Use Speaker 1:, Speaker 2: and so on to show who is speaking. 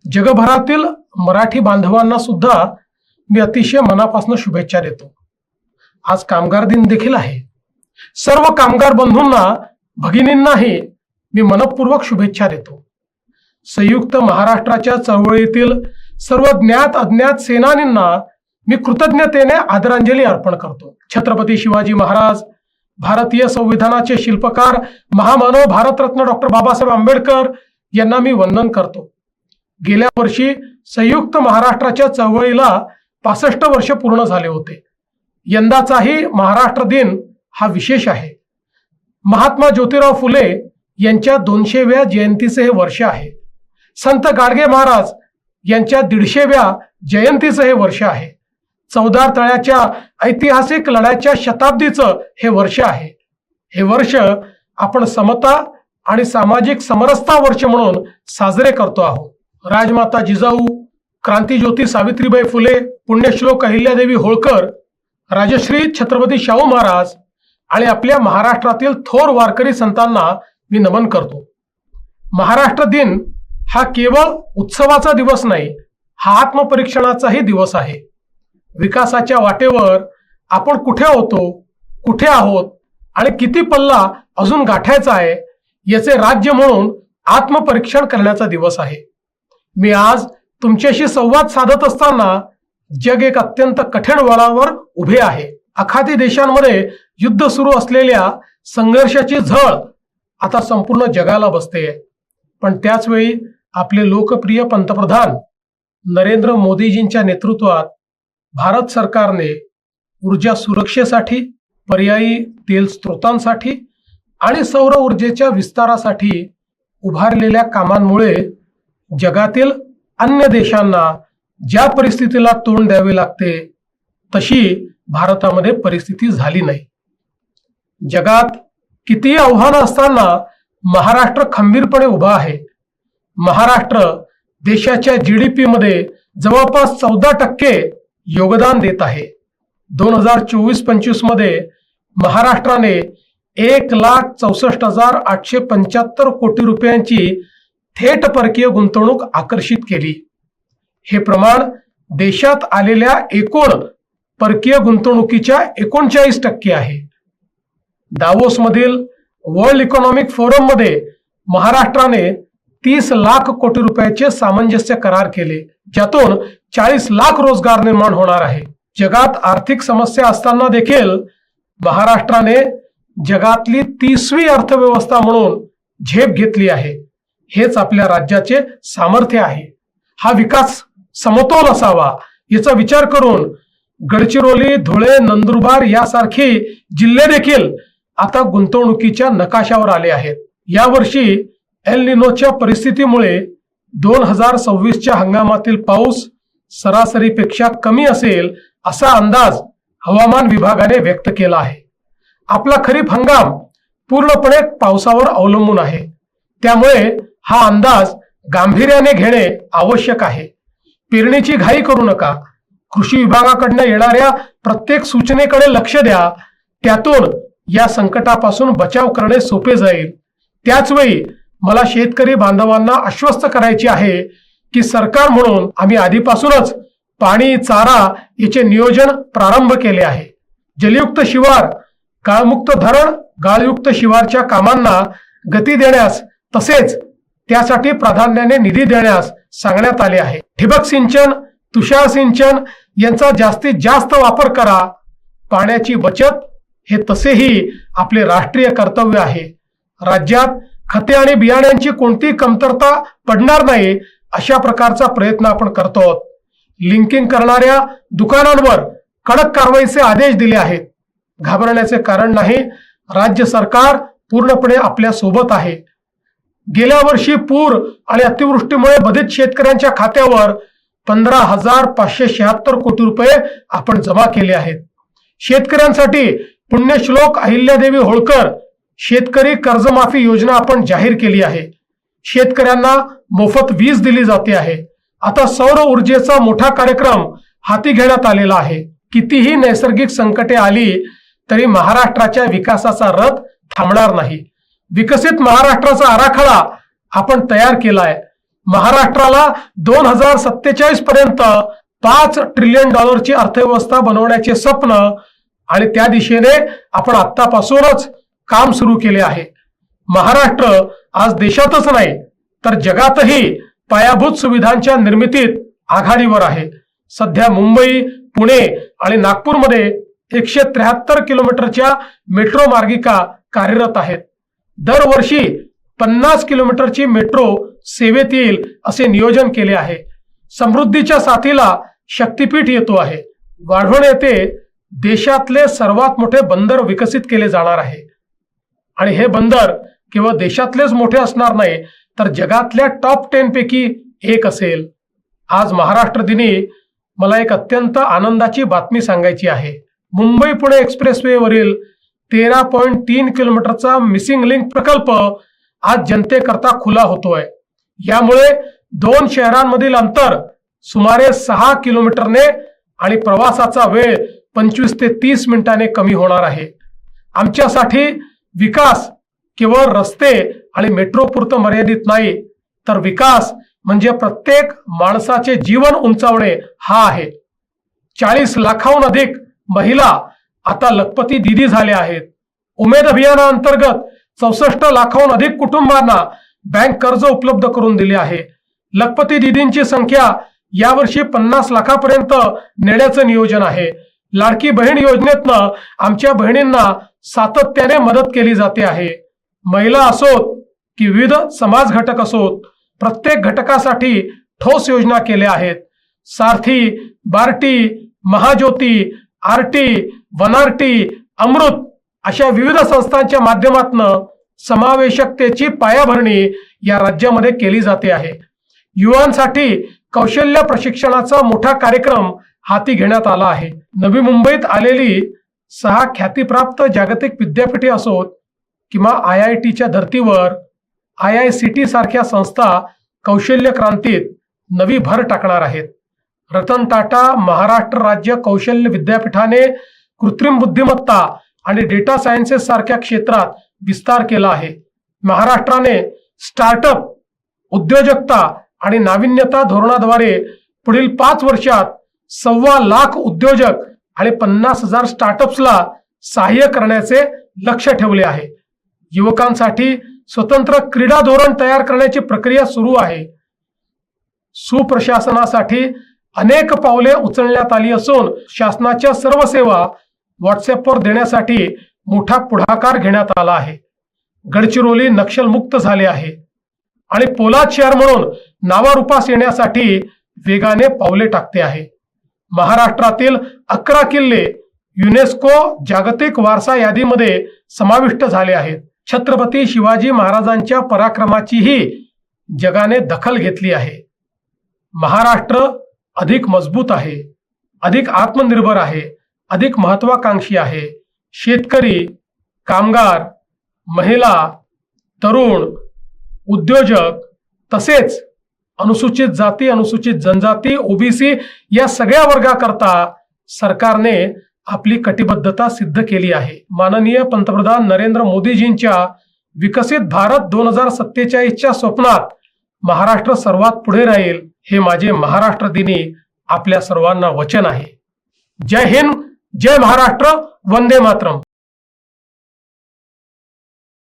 Speaker 1: जगभरातील मराठी बांधवांना सुद्धा मी अतिशय मनापासून शुभेच्छा देतो। आज कामगार दिन देखील आहे। सर्व कामगार बंधूंना, भगिनींनाही मी मनपूर्वक शुभेच्छा देतो। संयुक्त महाराष्ट्राच्या चळवळीतील सर्व ज्ञात अज्ञात सेनानींना मी कृतज्ञतेने आदरांजली अर्पण करतो। छत्रपती शिवाजी महाराज, भारतीय संविधानाचे शिल्पकार, महामानव भारतरत्न डॉक्टर बाबासाहेब आंबेडकर यांना मी वंदन करतो। गेल्या वर्षी संयुक्त महाराष्ट्राच्या चळवळीला 65 वर्ष पूर्ण झाले होते। यंदाचाही महाराष्ट्र दिन हा विशेष आहे। महात्मा ज्योतिराव फुले यांच्या 200व्या जयंतीचे हे वर्ष आहे। संत गाडगे महाराज यांच्या 150व्या जयंतीचे हे वर्ष आहे। चौदार तळ्याच्या ऐतिहासिक लढ्याच्या शताब्दीचं हे वर्ष आहे। हे वर्ष आपण समता आणि सामाजिक समरसता वर्ष म्हणून साजरे करतो आहोत। राजमाता जिजाऊ, क्रांतिज्योती सावित्रीबाई फुले, पुण्यश्लोक अहिल्यादेवी होळकर, राजश्री छत्रपती शाहू महाराज आणि आपल्या महाराष्ट्रातील थोर वारकरी संतांना मी नमन करतो। महाराष्ट्र दिन हा केवळ उत्सवाचा दिवस नाही, हा आत्मपरीक्षणाचाही दिवस आहे। विकासाच्या वाटेवर आपण कुठे होतो, कुठे आहोत आणि किती पल्ला अजून गाठायचा आहे याचे राज्य म्हणून आत्मपरीक्षण करण्याचा दिवस आहे। मी आज तुमच्याशी संवाद साधत असताना जग एक अत्यंत कठीण वळणावर उभे आहे। आखाती देशांमध्ये युद्ध सुरू असलेल्या संघर्षाची झळ आता संपूर्ण जगाला बसते। पण त्याच वेळी आपले लोकप्रिय पंतप्रधान नरेंद्र मोदीजींच्या नेतृत्वात भारत सरकारने ऊर्जा सुरक्षेसाठी, पर्यायी तेल स्रोतांसाठी आणि सौर ऊर्जेच्या विस्तारासाठी उभारलेल्या कामांमुळे जगातील अन्य देशांना ज्या परिस्थितीला तोंड द्यावे लागते तशी भारतामध्ये परिस्थिती झाली नाही। जगात कितीही आव्हानं असताना महाराष्ट्र खंबीरपणे उभा आहे। महाराष्ट्र देशाच्या GDP मध्ये जवळपास 14% योगदान देत आहे। 2024-25 मध्ये महाराष्ट्राने 1,64,875 कोटी रुपयांची थेट परकीय गुंतवणूक आकर्षित केली। हे प्रमाण देशात आलेल्या एकूण परकीय गुंतवणुकीच्या 39% आहे। दावोस मधील वर्ल्ड इकॉनॉमिक फोरम मध्ये महाराष्ट्राने 30 लाख कोटी रुपयाचे सामंजस्य करार केले, ज्यातून 40 लाख रोजगार निर्माण होणार आहे। जगात आर्थिक समस्या असताना देखील महाराष्ट्राने जगातली 30वी अर्थव्यवस्था म्हणून झेप घेतली आहे। हेच आपल्या राज्याचे सामर्थ्य आहे। हा विकास समतोल असावा याचा विचार करून गडचिरोली, धुळे, नंदुरबार यासारखे जिल्हे देखील आता गुंतवणुकीच्या नकाशावर आले आहेत। यावर्षी एल निनोच्या परिस्थितीमुळे 2026च्या हंगामातील पाऊस सरासरीपेक्षा कमी असेल असा अंदाज हवामान विभागाने व्यक्त केला आहे। आपला खरीप हंगाम पूर्णपणे पावसावर अवलंबून आहे, त्यामुळे हा अंदाज गांभीर्याने घेणे आवश्यक आहे। पेरणीची घाई करू नका। कृषी विभागाकडून येणाऱ्या प्रत्येक सूचनेकडे लक्ष द्या, त्यातून या संकटापासून बचाव करणे सोपे जाईल। त्याच वेळी मला शेतकरी बांधवांना आश्वस्त करायचे आहे की सरकार म्हणून आम्ही आधीपासूनच पाणी, चारा याचे नियोजन प्रारंभ केले आहे। जलयुक्त शिवार, गाळमुक्त धरण, गाळयुक्त शिवारच्या कामांना गती देण्यास तसेच त्यासाठी प्राधान्याने निधी देण्यास सांगण्यात आले आहे। ठिबक सिंचन, तुषार सिंचन यांचा जास्तीत जास्त वापर करा। पाण्याची बचत हे तसेही आपले राष्ट्रीय कर्तव्य आहे। राज्यात खते आणि बियाण्यांची कोणतीही कमतरता पडणार नाही अशा प्रकारचा प्रयत्न आपण करतो आहोत। लिंकिंग करणाऱ्या दुकानांवर कडक कारवाईचे आदेश दिले आहेत। घाबरण्याचे कारण नाही, राज्य सरकार पूर्णपणे आपल्या सोबत आहे। गेल्या वर्षी पूर आणि अतिवृष्टीमुळे बाधित शेतकऱ्यांच्या खात्यावर 15,576 कोटी रुपये आपण जमा केले आहेत। शेतकऱ्यांसाठी पुण्यश्लोक अहिल्यादेवी होळकर शेतकरी कर्जमाफी योजना आपण जाहीर केली आहे। शेतकऱ्यांना मोफत वीज दिली जाते आहे। आता सौर ऊर्जेचा मोठा कार्यक्रम हाती घेण्यात आलेला आहे। कितीही नैसर्गिक संकटे आली तरी महाराष्ट्राच्या विकासाचा रथ थांबणार नाही। विकसित महाराष्ट्राचा आराखडा आपण तयार केलाय। महाराष्ट्राला 2047 पर्यंत $5 ट्रिलियन अर्थव्यवस्था बनवण्याचे स्वप्न आणि त्या दिशेने आपण आतापासूनच काम सुरू केले आहे. महाराष्ट्र आज देशातच नाही तर जगातही पायाभूत सुविधांच्या निर्मितीत आघाडीवर आहे. सध्या मुंबई, पुणे आणि नागपूरमध्ये 173 किलोमीटरच्या मेट्रो मार्गिका कार्यरत आहेत. दरवर्षी 50 किलोमीटरची मेट्रो सेवेत येईल असे नियोजन केले आहे. समृद्धीच्या साथीला शक्तीपीठ येतो आहे. वाढवण येथे देशातले सर्वात मोठे बंदर विकसित केले जाणार आहे आणि हे बंदर केवळ देशातलेच मोठे असणार नाही तर जगातल्या टॉप 10 पैकी एक असेल. आज महाराष्ट्र दिनी मला एक अत्यंत आनंदाची बातमी सांगायची आहे. मुंबई पुणे एक्सप्रेसवे वरील 13.3 किलोमीटरचा मिसिंग लिंक प्रकल्प आज जनतेकरता खुला होतोय. यामुळे दोन शहरांमधील अंतर सुमारे 6 किलोमीटरने आणि प्रवासाचा वेळ 25 ते 30 मिनिटांनी कमी होणार आहे. आमच्यासाठी विकास केवळ रस्ते आणि मेट्रो पुरतं मर्यादित नाही तर विकास म्हणजे प्रत्येक माणसाचे जीवन उंचावणे हा आहे. 40 लाखाहून अधिक महिला आता लखपती दीदी झाल्या आहेत. उमेद अभियानाअंतर्गत 64 लाखाहून अधिक कुटुंबांना बँक कर्ज उपलब्ध करून दिले आहे. लखपती दीदींची संख्या यावर्षी 50 लाखापर्यंत नेण्याचं नियोजन आहे. लाडकी बहीण योजनेतनं आमच्या बहिणींना सातत्याने मदत केली जाते आहे. महिला असोत की विविध समाज घटक असोत, प्रत्येक घटकासाठी ठोस योजना केल्या आहेत. सारथी, बार्टी, महाज्योती, आरटी, वनारटी, अमृत अशा विविध संस्थांच्या माध्यमातून समावेशकतेची पायाभरणी या राज्यामध्ये केली जाते आहे. युवांसाठी कौशल्य प्रशिक्षणाचा मोठा कार्यक्रम हाती घेण्यात आला आहे. नवी मुंबईत आलेली 6 ख्यातीप्राप्त जागतिक विद्यापीठे असोत किंवा IITच्या धर्तीवर IICT सारख्या संस्था कौशल्य क्रांतीत नवी भर टाकणार आहेत. रतन टाटा महाराष्ट्र राज्य कौशल्य विद्यापीठाने कृत्रिम बुद्धिमत्ता आणि डेटा सायन्सेस सारख्या क्षेत्रात विस्तार केला आहे. महाराष्ट्राने स्टार्टअप, उद्योजकता आणि नाविन्यता धोरणाद्वारे पुढील 5 वर्षात 1.25 लाख उद्योजक आणि 50,000 स्टार्टअप्सला सहाय्य करण्याचे लक्ष्य ठेवले आहे. युवकांसाठी स्वतंत्र क्रीडा धोरण तयार करण्याची प्रक्रिया सुरू आहे. सुप्रशासनासाठी अनेक पावले उचलण्यात आली असून शासनाच्या सर्व सेवा व्हॉट्सअपवर देण्यासाठी मोठा पुढाकार घेण्यात आला आहे. गडचिरोली नक्षलमुक्त झाले आहे आणि पोलाद शहर म्हणून नावारूपास येण्यासाठी वेगाने पावले टाकते आहे. महाराष्ट्रातील 11 किल्ले युनेस्को जागतिक वारसा यादीमध्ये समाविष्ट झाले आहेत. छत्रपती शिवाजी महाराजांच्या पराक्रमाचीही जगाने दखल घेतली आहे. महाराष्ट्र अधिक मजबूत आहे, अधिक आत्मनिर्भर आहे, अधिक महत्वाकांक्षी आहे. शेतकरी, कामगार, महिला, तरुण, उद्योजक तसेच अनुसूचित जाती, अनुसूचित जनजाती, OBC या सगळ्या वर्गाकरता सरकारने आपली कटिबद्धता सिद्ध केली आहे. माननीय पंतप्रधान नरेंद्र मोदीजींच्या विकसित भारत 2047च्या स्वप्नात महाराष्ट्र सर्वात पुढे राहील हे माझे महाराष्ट्र दिनी आपल्या सर्वांना वचन आहे. जय हिंद, जय महाराष्ट्र, वंदे मातरम.